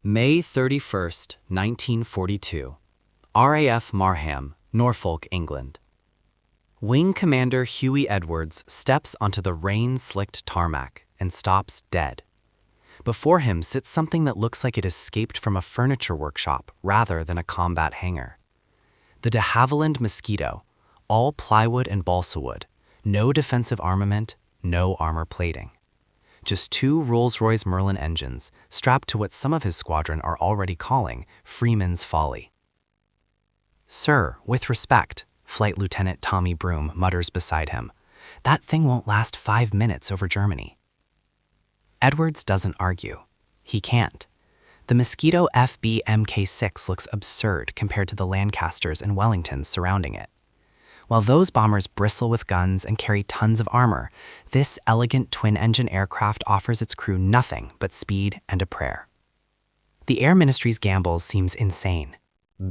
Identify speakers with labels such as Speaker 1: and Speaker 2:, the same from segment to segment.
Speaker 1: May 31st, 1942. RAF Marham, Norfolk, England. Wing Commander Huey Edwards steps onto the rain-slicked tarmac and stops dead. Before him sits something that looks like it escaped from a furniture workshop rather than a combat hangar. The de Havilland Mosquito, all plywood and balsa wood, no defensive armament, no armor plating. Just two Rolls-Royce Merlin engines strapped to what some of his squadron are already calling Freeman's Folly. "Sir, with respect," Flight Lieutenant Tommy Broom mutters beside him, "that thing won't last 5 minutes over Germany." Edwards doesn't argue. He can't. The Mosquito FB Mk6 looks absurd compared to the Lancasters and Wellingtons surrounding it. While those bombers bristle with guns and carry tons of armor, this elegant twin-engine aircraft offers its crew nothing but speed and a prayer. The Air Ministry's gamble seems insane.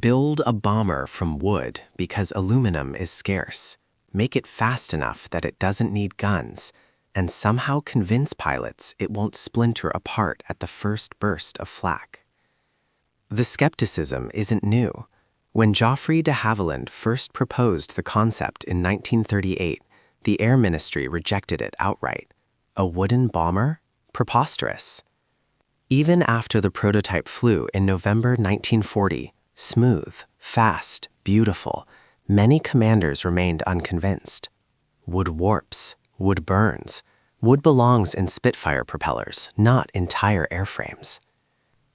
Speaker 2: Build a bomber from wood because aluminum is scarce. Make it fast enough that it doesn't need guns, and somehow convince pilots it won't splinter apart at the first burst of flak. The skepticism isn't new. When Geoffrey de Havilland first proposed the concept in 1938, the Air Ministry rejected it outright. A wooden bomber? Preposterous. Even after the prototype flew in November 1940, smooth, fast, beautiful, many commanders remained unconvinced. Wood warps, wood burns. Wood belongs in Spitfire propellers, not entire airframes.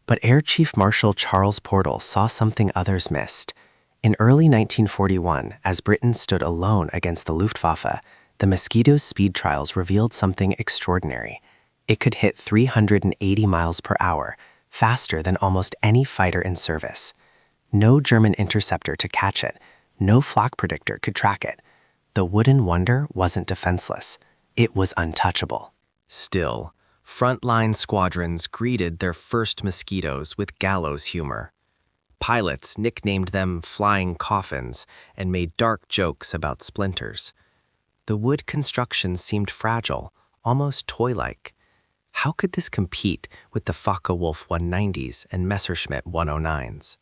Speaker 2: But Air Chief Marshal Charles Portal saw something others missed. In early 1941, as Britain stood alone against the Luftwaffe, the Mosquito's speed trials revealed something extraordinary. It could hit 380 miles per hour, faster than almost any fighter in service. No German interceptor to catch it, no flak predictor could track it. The wooden wonder wasn't defenseless. It was untouchable. Still, frontline squadrons greeted their first Mosquitoes with gallows humor. Pilots nicknamed them flying coffins and made dark jokes about splinters. The wood construction seemed fragile, almost toy-like. How could this compete with the Focke-Wulf 190s and Messerschmitt 109s?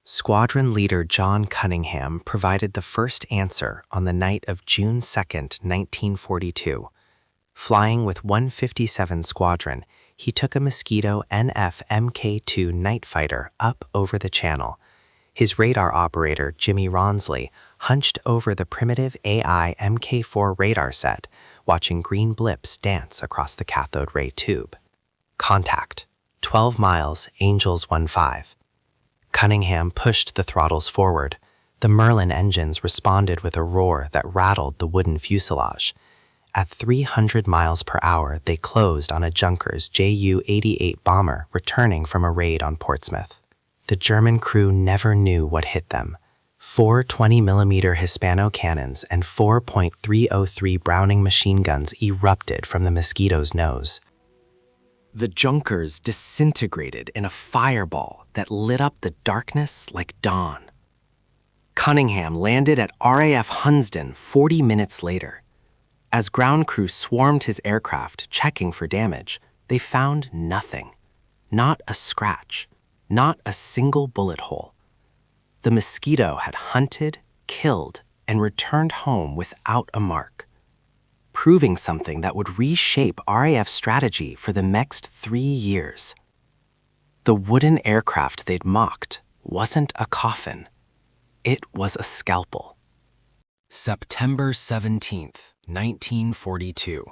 Speaker 2: Squadron leader John Cunningham provided the first answer on the night of June 2, 1942. Flying with 157 Squadron, he took a Mosquito NF Mk2 night fighter up over the channel. His radar operator, Jimmy Ronsley, hunched over the primitive AI Mk4 radar set, watching green blips dance across the cathode ray tube. Contact. 12 miles, Angels 15. Cunningham pushed the throttles forward. The Merlin engines responded with a roar that rattled the wooden fuselage. At 300 miles per hour, they closed on a Junkers Ju-88 bomber returning from a raid on Portsmouth. The German crew never knew what hit them. 4 20mm Hispano cannons and 4.303 Browning machine guns erupted from the Mosquito's nose. The Junkers disintegrated in a fireball that lit up the darkness like dawn. Cunningham landed at RAF Hunsdon 40 minutes later. As ground crew swarmed his aircraft checking for damage, they found nothing. Not a scratch, not a single bullet hole. The Mosquito had hunted, killed, and returned home without a mark, proving something that would reshape RAF's strategy for the next 3 years. The wooden aircraft they'd mocked wasn't a coffin. It was a scalpel. September 17th, 1942.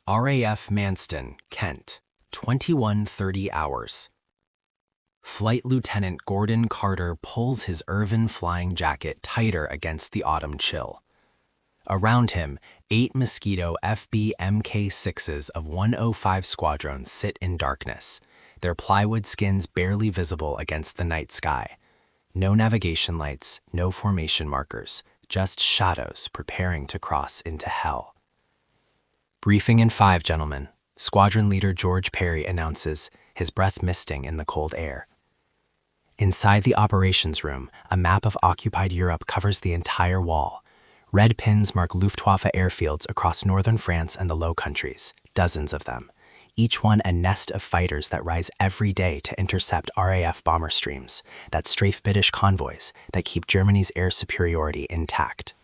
Speaker 2: RAF Manston, Kent, 21:30 hours. Flight Lieutenant Gordon Carter pulls his Irvin flying jacket tighter against the autumn chill. Around him, 8 Mosquito FB Mk6s of 105 Squadron sit in darkness, their plywood skins barely visible against the night sky. No navigation lights, no formation markers, just shadows preparing to cross into hell. "Briefing in 5, gentlemen," Squadron Leader George Perry announces, his breath misting in the cold air. Inside the operations room, a map of occupied Europe covers the entire wall. Red pins mark Luftwaffe airfields across northern France and the Low Countries, dozens of them.
Speaker 3: each one a nest of fighters that rise every day to intercept RAF bomber streams, that strafe British convoys that keep Germany's air superiority intact.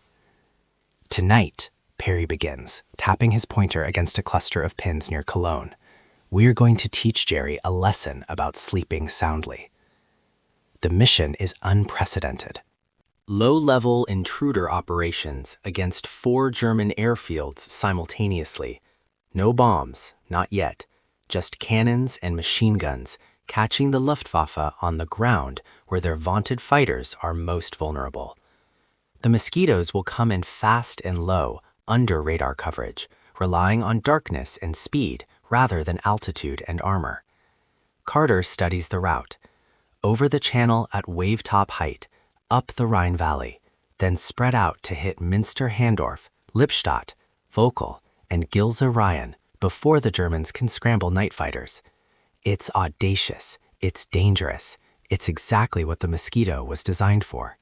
Speaker 3: Tonight, Perry begins, tapping his pointer against a cluster of pins near Cologne. We're going to teach Jerry a lesson about sleeping soundly. The mission is unprecedented. Low-level intruder operations against 4 German airfields simultaneously. No bombs, not yet, just cannons and machine guns catching the Luftwaffe on the ground where their vaunted fighters are most vulnerable. The Mosquitoes will come in fast and low, under radar coverage, relying on darkness and speed rather than altitude and armor. Carter studies the route. Over the channel at wave-top height, up the Rhine Valley, then spread out to hit Münster-Handorf, Lippstadt, Vogel, and Gilzer Rhein before the Germans can scramble night fighters. It's audacious, it's dangerous, it's exactly what the Mosquito was designed for.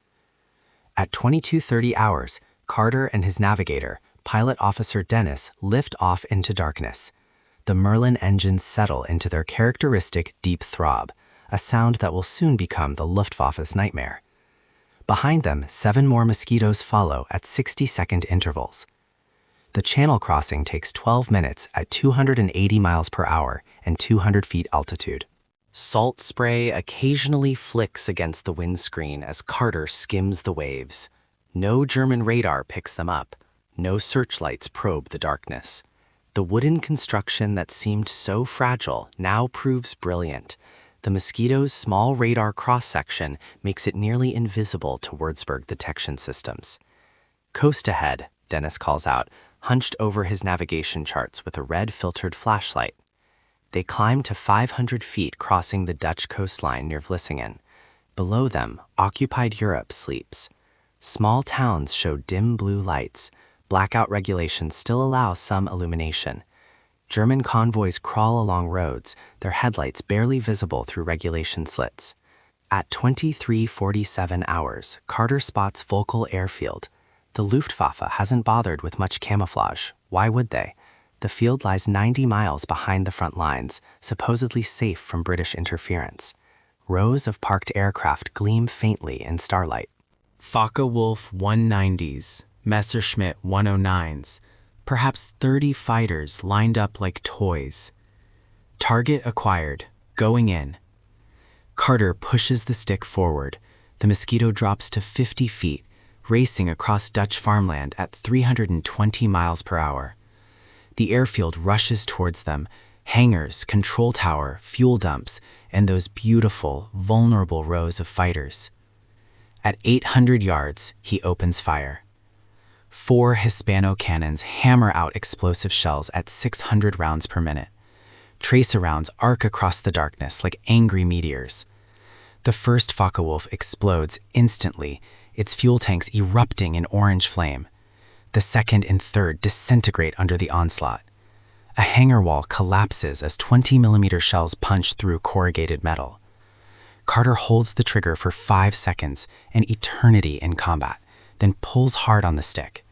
Speaker 3: At 22:30 hours, Carter and his navigator, Pilot Officer Dennis, lift off into darkness. The Merlin engines settle into their characteristic deep throb, a sound that will soon become the Luftwaffe's nightmare. Behind them, 7 more Mosquitoes follow at 60-second intervals. The channel crossing takes 12 minutes at 280 miles per hour and 200 feet altitude. Salt spray occasionally flicks against the windscreen as Carter skims the waves. No German radar picks them up. No searchlights probe the darkness. The wooden construction that seemed so fragile now proves brilliant. The Mosquito's small radar cross-section makes it nearly invisible to Würzburg detection systems. Coast ahead, Dennis calls out, hunched over his navigation charts with a red filtered flashlight. They climb to 500 feet, crossing the Dutch coastline near Vlissingen. Below them, occupied Europe sleeps. Small towns show dim blue lights. Blackout regulations still allow some illumination. German convoys crawl along roads, their headlights barely visible through regulation slits. At 23:47 hours, Carter spots Vogel Airfield. The Luftwaffe hasn't bothered with much camouflage. Why would they? The field lies 90 miles behind the front lines, supposedly safe from British interference. Rows of parked aircraft gleam faintly in starlight. Focke-Wulf 190s, Messerschmitt 109s, perhaps 30 fighters lined up like toys. Target acquired, going in. Carter pushes the stick forward. The Mosquito drops to 50 feet, racing across Dutch farmland at 320 miles per hour. The airfield rushes towards them, hangars, control tower, fuel dumps, and those beautiful, vulnerable rows of fighters. At 800 yards, he opens fire. 4 Hispano cannons hammer out explosive shells at 600 rounds per minute. Tracer rounds arc across the darkness like angry meteors. The first Focke-Wulf explodes instantly, its fuel tanks erupting in orange flame. The second and third disintegrate under the onslaught. A hangar wall collapses as 20mm shells punch through corrugated metal. Carter holds the trigger for 5 seconds, an eternity in combat, then pulls hard on the stick.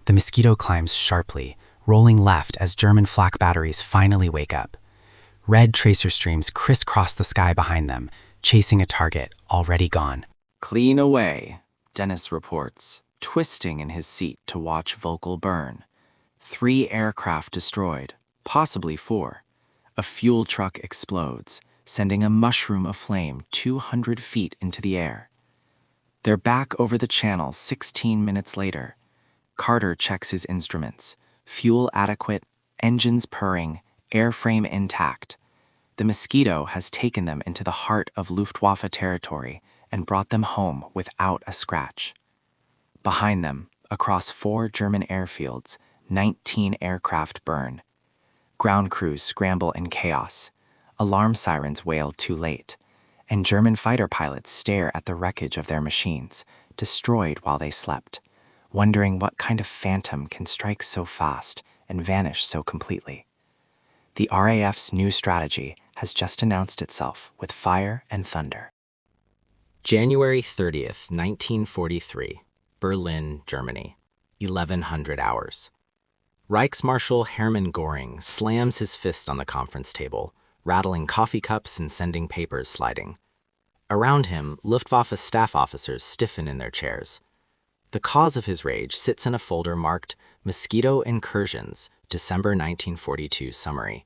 Speaker 3: The Mosquito climbs sharply, rolling left as German flak batteries finally wake up. Red tracer streams crisscross the sky behind them, chasing a target already gone. "Clean away," Dennis reports, twisting in his seat to watch Vogel burn. 3 aircraft destroyed, possibly 4. A fuel truck explodes, sending a mushroom of flame 200 feet into the air. They're back over the channel 16 minutes later. Carter checks his instruments. Fuel adequate, engines purring, airframe intact. The Mosquito has taken them into the heart of Luftwaffe territory and brought them home without a scratch. Behind them, across 4 German airfields, 19 aircraft burn. Ground crews scramble in chaos. Alarm sirens wail too late. And German fighter pilots stare at the wreckage of their machines, destroyed while they slept, wondering what kind of phantom can strike so fast and vanish so completely. The RAF's new strategy has just announced itself with fire and thunder. January 30th, 1943, Berlin, Germany, 1100 hours. Reichsmarschall Hermann Göring slams his fist on the conference table, rattling coffee cups and sending papers sliding. Around him, Luftwaffe staff officers stiffen in their chairs. The cause of his rage sits in a folder marked Mosquito Incursions, December 1942 summary.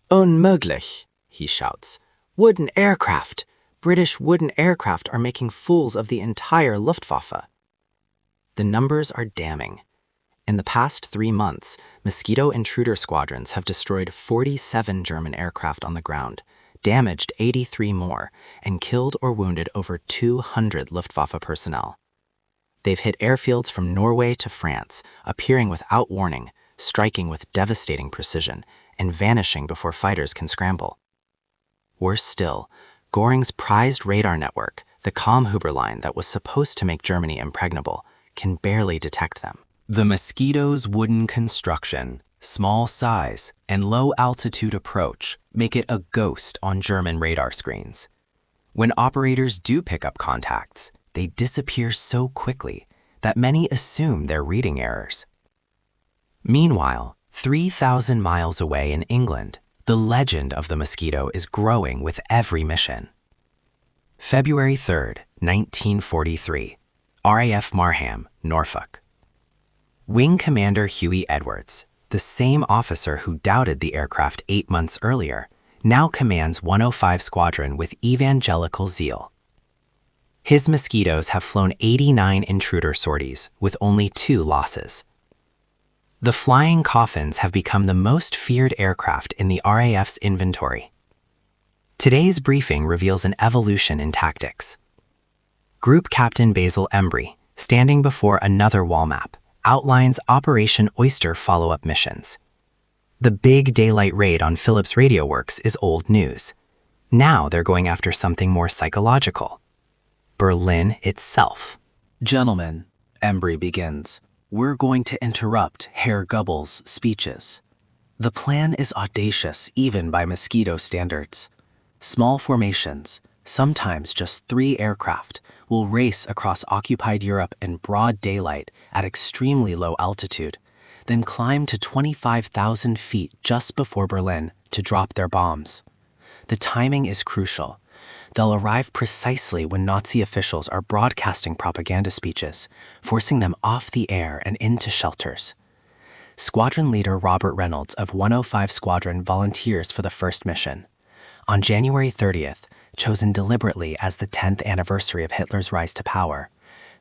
Speaker 3: Unmöglich, he shouts. Wooden aircraft! British wooden aircraft are making fools of the entire Luftwaffe. The numbers are damning. In the past 3 months, Mosquito intruder squadrons have destroyed 47 German aircraft on the ground, damaged 83 more, and killed or wounded over 200 Luftwaffe personnel. They've hit airfields from Norway to France, appearing without warning, striking with devastating precision, and vanishing before fighters can scramble. Worse still, Göring's prized radar network, the Kammhuber line that was supposed to make Germany impregnable, can barely detect them. The Mosquito's wooden construction, small size, and low-altitude approach make it a ghost on German radar screens. When operators do pick up contacts, they disappear so quickly that many assume they're reading errors. Meanwhile, 3,000 miles away in England, the legend of the Mosquito is growing with every mission. February 3, 1943, RAF Marham, Norfolk. Wing Commander Huey Edwards, the same officer who doubted the aircraft 8 months earlier, now commands 105 Squadron with evangelical zeal. His Mosquitoes have flown 89 intruder sorties with only 2 losses. The flying coffins have become the most feared aircraft in the RAF's inventory. Today's briefing reveals an evolution in tactics. Group Captain Basil Embry, standing before another wall map, outlines Operation Oyster follow-up missions. The big daylight raid on Phillips Radio Works is old news. Now they're going after something more psychological. Berlin itself. Gentlemen, Embry begins, we're going to interrupt Herr Goebbels' speeches. The plan is audacious even by Mosquito standards. Small formations, sometimes just 3 aircraft, will race across occupied Europe in broad daylight at extremely low altitude, then climb to 25,000 feet just before Berlin to drop their bombs. The timing is crucial. They'll arrive precisely when Nazi officials are broadcasting propaganda speeches, forcing them off the air and into shelters. Squadron leader Robert Reynolds of 105 Squadron volunteers for the first mission. On January 30th, chosen deliberately as the 10th anniversary of Hitler's rise to power,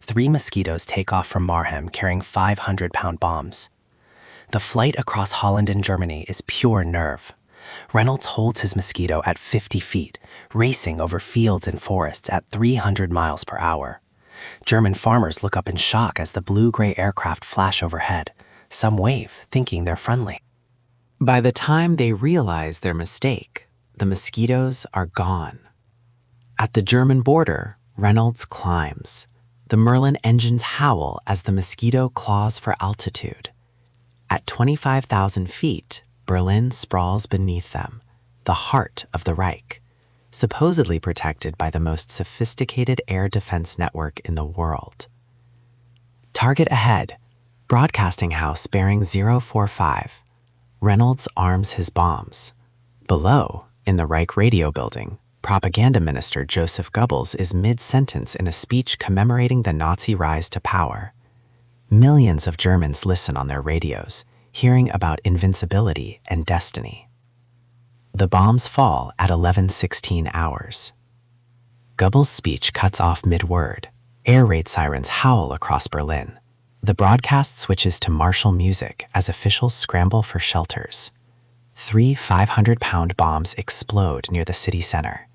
Speaker 3: 3 Mosquitoes take off from Marham carrying 500-pound bombs. The flight across Holland and Germany is pure nerve. Reynolds holds his Mosquito at 50 feet, racing over fields and forests at 300 miles per hour. German farmers look up in shock as the blue-gray aircraft flash overhead. Some wave, thinking they're friendly. By the time they realize their mistake, the Mosquitoes are gone. At the German border, Reynolds climbs. The Merlin engines howl as the Mosquito claws for altitude. At 25,000 feet, Berlin sprawls beneath them, the heart of the Reich, supposedly protected by the most sophisticated air defense network in the world. Target ahead, broadcasting house bearing 045. Reynolds arms his bombs. Below, in the Reich radio building, Propaganda Minister Joseph Goebbels is mid-sentence in a speech commemorating the Nazi rise to power. Millions of Germans listen on their radios, hearing about invincibility and destiny. The bombs fall at 11:16 hours. Goebbels' speech cuts off mid-word. Air raid sirens howl across Berlin. The broadcast switches to martial music as officials scramble for shelters. 3 500-pound bombs explode near the city center.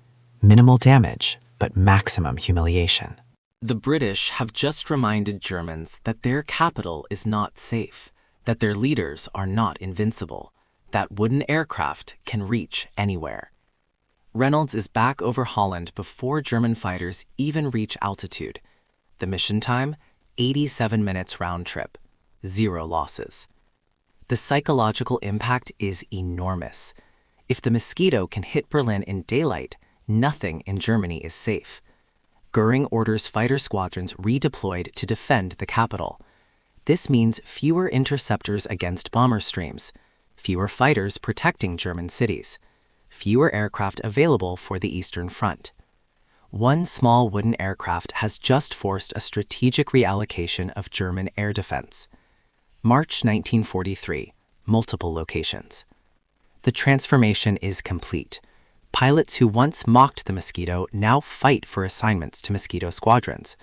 Speaker 3: Minimal damage, but maximum humiliation. The British have just reminded Germans that their capital is not safe, that their leaders are not invincible, that wooden aircraft can reach anywhere. Reynolds is back over Holland before German fighters even reach altitude. The mission time, 87 minutes round trip, 0 losses. The psychological impact is enormous. If the Mosquito can hit Berlin in daylight, nothing in Germany is safe. Göring orders fighter squadrons redeployed to defend the capital.
Speaker 2: This means fewer interceptors against bomber streams, fewer fighters protecting German cities, fewer aircraft available for the Eastern Front. One small wooden aircraft has just forced a strategic reallocation of German air defense. March 1943, multiple locations. The transformation is complete. Pilots who once mocked the Mosquito now fight for assignments to Mosquito squadrons.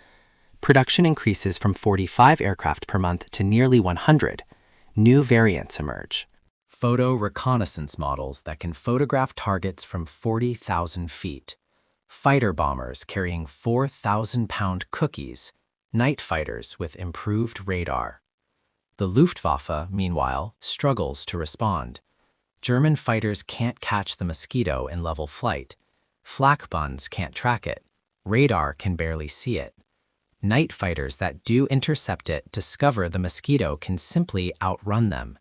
Speaker 2: Production increases from 45 aircraft per month to nearly 100. New variants emerge.
Speaker 1: Photo reconnaissance models that can photograph targets from 40,000 feet. Fighter bombers carrying 4,000-pound cookies. Night fighters with improved radar. The Luftwaffe, meanwhile, struggles to respond. German fighters can't catch the Mosquito in level flight. Flak buns can't track it. Radar can barely see it. Night fighters that do intercept it discover the Mosquito can simply outrun them.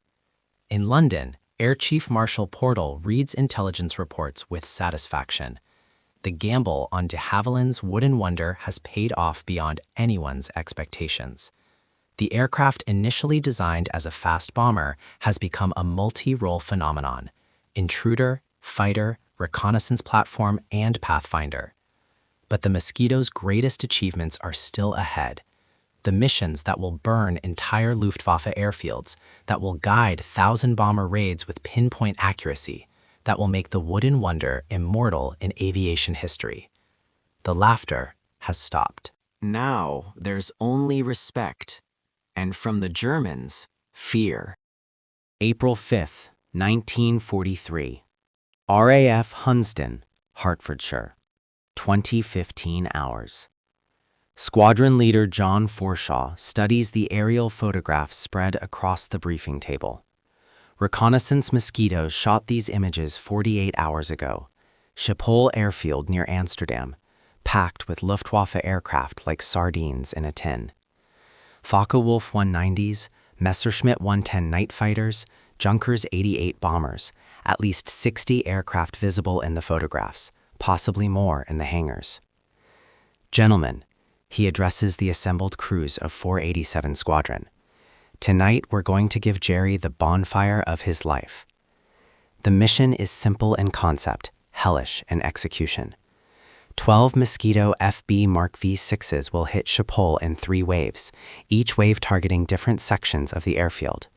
Speaker 1: In London, Air Chief Marshal Portal reads intelligence reports with satisfaction. The gamble on de Havilland's Wooden Wonder has paid off beyond anyone's expectations. The aircraft initially designed as a fast bomber has become a multi-role phenomenon: intruder, fighter, reconnaissance platform, and pathfinder. But the Mosquito's greatest achievements are still ahead. The missions that will burn entire Luftwaffe airfields, that will guide 1,000-bomber raids with pinpoint accuracy, that will make the Wooden Wonder immortal in aviation history. The laughter has stopped.
Speaker 2: Now there's only respect, and from the Germans, fear.
Speaker 1: April 5th, 1943. RAF Hunsdon, Hertfordshire. 2015 hours. Squadron leader John Forshaw studies the aerial photographs spread across the briefing table. Reconnaissance Mosquitoes shot these images 48 hours ago. Schiphol airfield near Amsterdam, packed with Luftwaffe aircraft like sardines in a tin. Focke-Wulf 190s, Messerschmitt 110 night fighters, Junkers 88 bombers, at least 60 aircraft visible in the photographs, possibly more in the hangars. Gentlemen, he addresses the assembled crews of 487 Squadron. Tonight we're going to give Jerry the bonfire of his life. The mission is simple in concept, hellish in execution. 12 Mosquito FB Mark V6s will hit Schiphol in 3 waves, each wave targeting different sections of the airfield.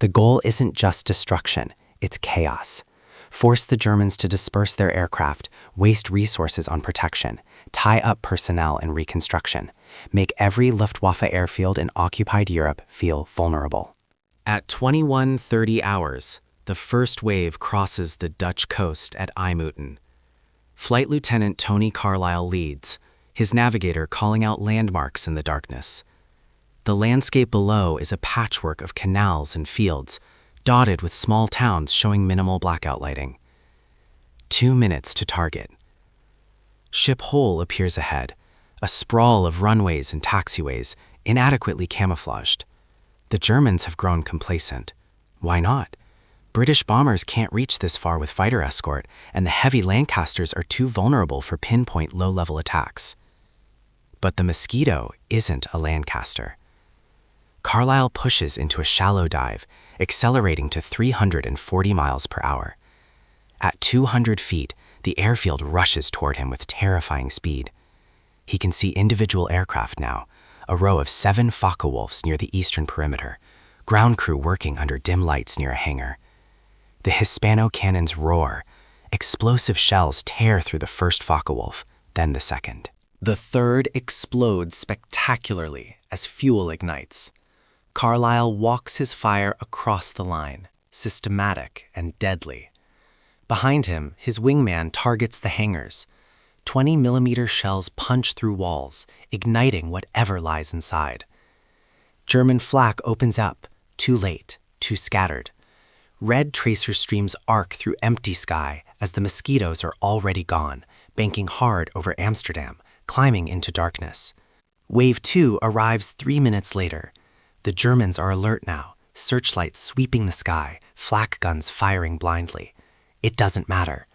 Speaker 1: The goal isn't just destruction, it's chaos. Force the Germans to disperse their aircraft, waste resources on protection, tie up personnel in reconstruction, make every Luftwaffe airfield in occupied Europe feel vulnerable. At 21:30 hours, the first wave crosses the Dutch coast at IJmuiden. Flight Lieutenant Tony Carlisle leads, his navigator calling out landmarks in the darkness. The landscape below is a patchwork of canals and fields, dotted with small towns showing minimal blackout lighting. 2 minutes to target. Schiphol appears ahead, a sprawl of runways and taxiways, inadequately camouflaged. The Germans have grown complacent. Why not? British bombers can't reach this far with fighter escort, and the heavy Lancasters are too vulnerable for pinpoint low-level attacks. But the Mosquito isn't a Lancaster. Carlisle pushes into a shallow dive, accelerating to 340 miles per hour. At 200 feet, the airfield rushes toward him with terrifying speed. He can see individual aircraft now, a row of 7 Focke-Wulfs near the eastern perimeter, ground crew working under dim lights near a hangar. The Hispano cannons roar. Explosive shells tear through the first Focke-Wulf, then the second. The third explodes spectacularly as fuel ignites. Carlisle walks his fire across the line, systematic and deadly. Behind him, his wingman targets the hangars. 20-millimeter shells punch through walls, igniting whatever lies inside. German flak opens up, too late, too scattered. Red tracer streams arc through empty sky as the Mosquitoes are already gone, banking hard over Amsterdam, climbing into darkness. Wave 2 arrives 3 minutes later. The Germans are alert now, searchlights sweeping the sky, flak guns firing blindly. It doesn't matter.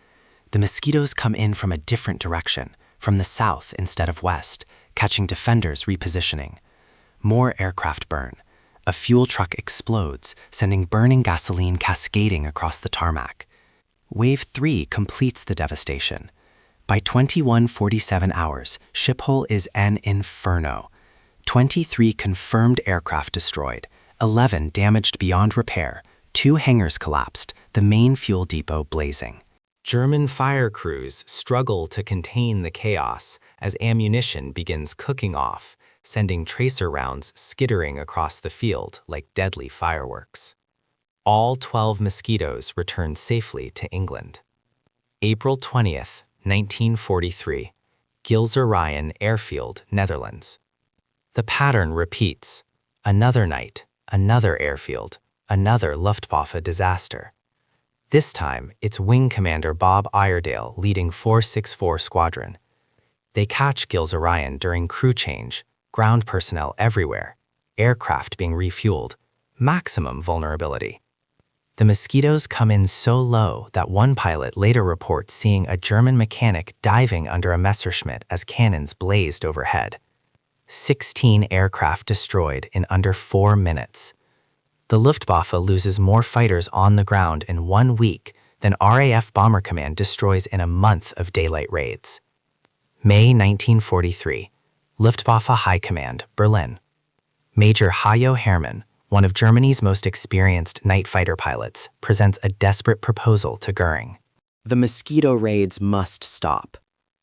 Speaker 1: The Mosquitoes come in from a different direction, from the south instead of west, catching defenders repositioning. More aircraft burn.
Speaker 3: A fuel truck explodes, sending burning gasoline cascading across the tarmac. Wave 3 completes the devastation. By 21:47 hours, Schiphol is an inferno. 23 confirmed aircraft destroyed, 11 damaged beyond repair, 2 hangars collapsed, the main fuel depot blazing. German fire crews struggle to contain the chaos as ammunition begins cooking off, sending tracer rounds skittering across the field like deadly fireworks. All 12 Mosquitoes returned safely to England. April 20th, 1943, Gilserijen Airfield, Netherlands. The pattern repeats. Another night, another airfield, another Luftwaffe disaster. This time, it's Wing Commander Bob Iredale leading 464 Squadron. They catch Gilserijen during crew change, ground personnel everywhere, aircraft being refueled, maximum vulnerability. The Mosquitoes come in so low that one pilot later reports seeing a German mechanic diving under a Messerschmitt as cannons blazed overhead. 16 aircraft destroyed in under 4 minutes. The Luftwaffe loses more fighters on the ground in 1 week than RAF Bomber Command destroys in a month of daylight raids. May 1943, Luftwaffe High Command, Berlin. Major Hajo Hermann, one of Germany's most experienced night fighter pilots, presents a desperate proposal to Goering.
Speaker 2: The Mosquito raids must stop.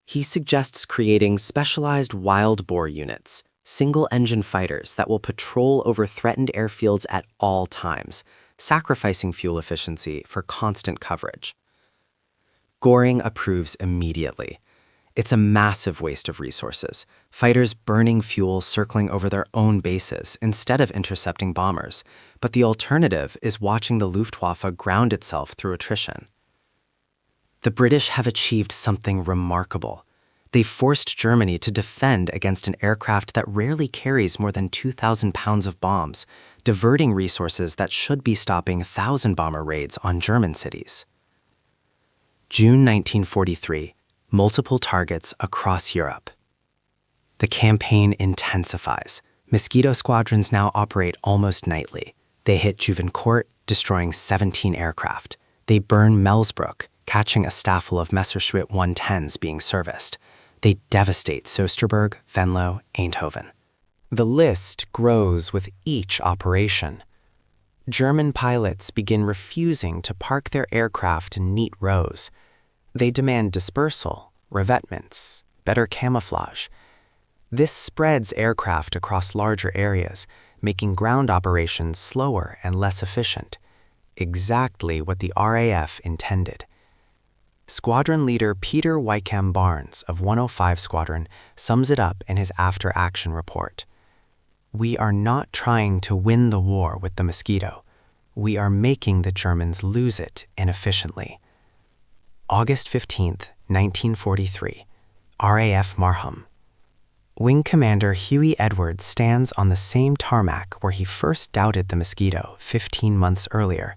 Speaker 2: He suggests creating specialized wild boar units, single-engine fighters that will patrol over threatened airfields at all times, sacrificing fuel efficiency for constant coverage. Goering approves immediately. It's a massive waste of resources, fighters burning fuel circling over their own bases instead of intercepting bombers, but the alternative is watching the Luftwaffe ground itself through attrition. The British have achieved something remarkable. They forced Germany to defend against an aircraft that rarely carries more than 2,000 pounds of bombs, diverting resources that should be stopping 1,000 bomber raids on German cities. June 1943, multiple targets across Europe. The campaign intensifies. Mosquito squadrons now operate almost nightly. They hit Juvincourt, destroying 17 aircraft. They burn Melsbrook, catching a staffel of Messerschmitt 110s being serviced. They devastate Soesterberg, Venlo, Eindhoven. The list grows with each operation. German pilots begin refusing to park their aircraft in neat rows. They demand dispersal, revetments, better camouflage. This spreads aircraft across larger areas, making ground operations slower and less efficient. Exactly what the RAF intended. Squadron leader Peter Wykeham Barnes of 105 Squadron sums it up in his after-action report. "We are not trying to win the war with the Mosquito. We are making the Germans lose it inefficiently." August 15th, 1943, RAF Marham. Wing Commander Huey Edwards stands on the same tarmac where he first doubted the Mosquito 15 months earlier.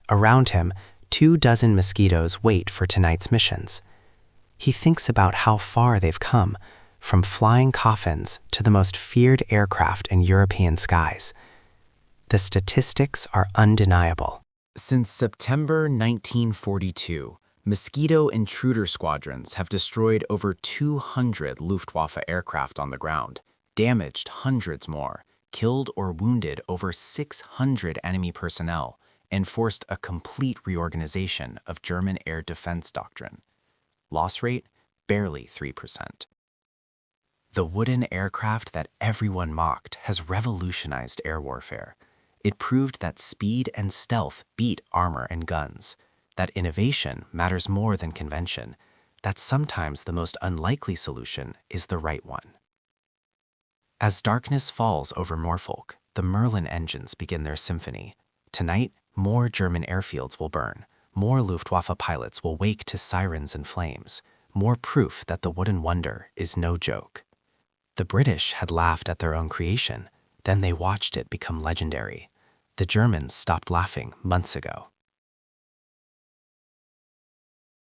Speaker 2: Around him, 24 Mosquitoes wait for tonight's missions. He thinks about how far they've come, from flying coffins to the most feared aircraft in European skies. The statistics are undeniable.
Speaker 1: Since September 1942, Mosquito intruder squadrons have destroyed over 200 Luftwaffe aircraft on the ground, damaged hundreds more, killed or wounded over 600 enemy personnel, and forced a complete reorganization of German air defense doctrine. Loss rate, barely 3%. The wooden aircraft that everyone mocked has revolutionized air warfare. It proved that speed and stealth beat armor and guns, that innovation matters more than convention, that sometimes the most unlikely solution is the right one. As darkness falls over Norfolk, the Merlin engines begin their symphony. Tonight, more German airfields will burn, more Luftwaffe pilots will wake to sirens and flames, more proof that the wooden wonder is no joke. The British had laughed at their own creation, then they watched it become legendary. The Germans stopped laughing months ago.